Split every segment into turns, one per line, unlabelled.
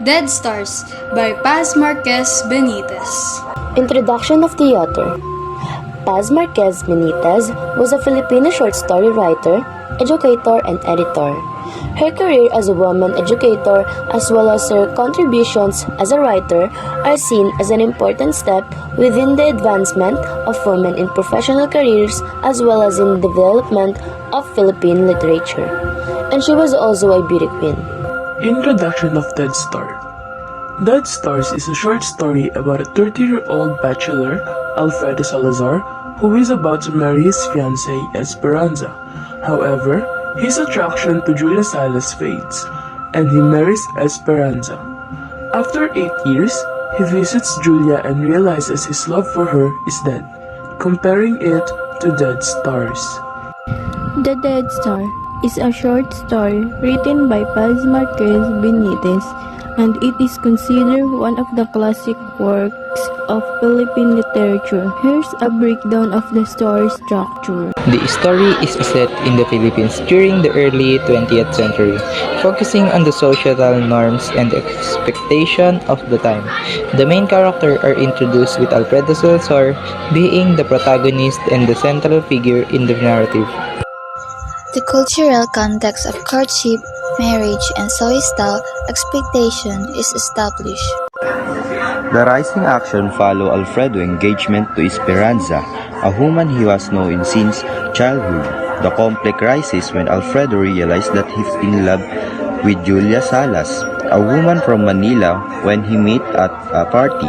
Dead Stars by Paz Marquez Benitez.
Introduction of the author. Paz Marquez Benitez was a Filipino short story writer, educator, and editor. Her career as a woman educator as well as her contributions as a writer are seen as an important step within the advancement of women in professional careers as well as in the development of Philippine literature. And she was also a beauty queen.
Introduction of Dead Star. Dead Stars is a short story about a 30-year-old bachelor, Alfredo Salazar, who is about to marry his fiancée, Esperanza. However, his attraction to Julia Salas fades, and he marries Esperanza. After 8 years, he visits Julia and realizes his love for her is dead, comparing it to Dead Stars.
The Dead Star is a short story written by Paz Marquez Benitez, and it is considered one of the classic works of Philippine literature. Here's a breakdown of the story structure.
The story is set in the Philippines during the early 20th century, focusing on the social norms and expectation of the time. The main characters are introduced with Alfredo Salazar being the protagonist and the central figure in the narrative.
The cultural context of courtship, marriage, and social expectation is established.
The rising action follow Alfredo's engagement to Esperanza, a woman he was known since childhood. The conflict rises when Alfredo realized that he's in love with Julia Salas, a woman from Manila, when he met at a party.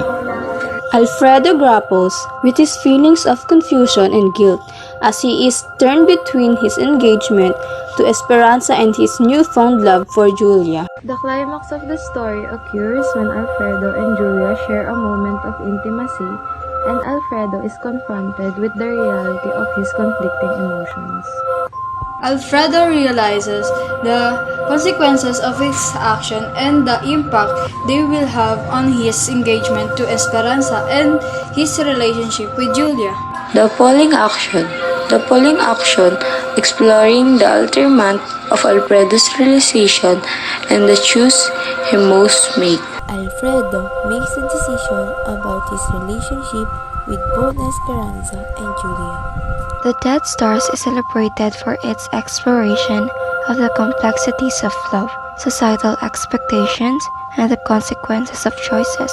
Alfredo grapples with his feelings of confusion and guilt as he is torn between his engagement to Esperanza and his newfound love for Julia. The climax of the story occurs when Alfredo and Julia share a moment of intimacy, and Alfredo is confronted with the reality of his conflicting emotions.
Alfredo realizes the consequences of his action and the impact they will have on his engagement to Esperanza and his relationship with Julia.
The polling action. The polling action exploring the alterment of Alfredo's realization and the choice he must make.
Alfredo makes a decision about his relationship with both Esperanza and Julia.
The Dead Stars is celebrated for its exploration of the complexities of love, societal expectations, and the consequences of choices.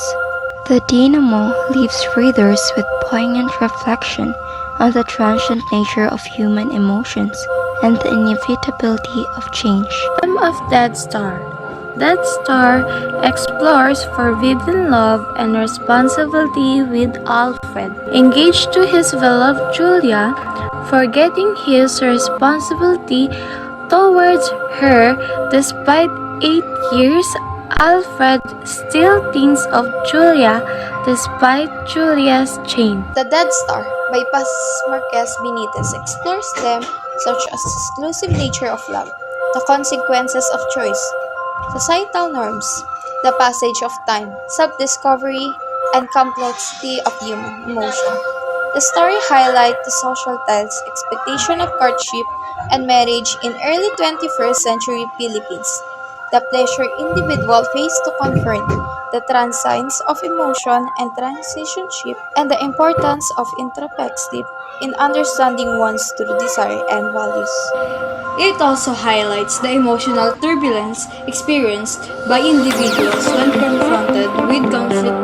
The denouement leaves readers with poignant reflection on the transient nature of human emotions and the inevitability of change.
Theme of Dead Star. Dead Star explores forbidden love and responsibility with Alfred, engaged to his beloved Julia, forgetting his responsibility towards her. Despite 8 years, Alfred still thinks of Julia despite Julia's change.
The Dead Star by Paz Marquez Benitez explores themes such as the exclusive nature of love, the consequences of choice, societal norms, the passage of time, self-discovery, and complexity of human emotion. The story highlights the social ties, expectation of courtship and marriage in early 21st century Philippines, the pleasure individual face to confront, the transience of emotion and transitionship, and the importance of introspective in understanding one's true desire and values.
It also highlights the emotional turbulence experienced by individuals when confronted with conflicting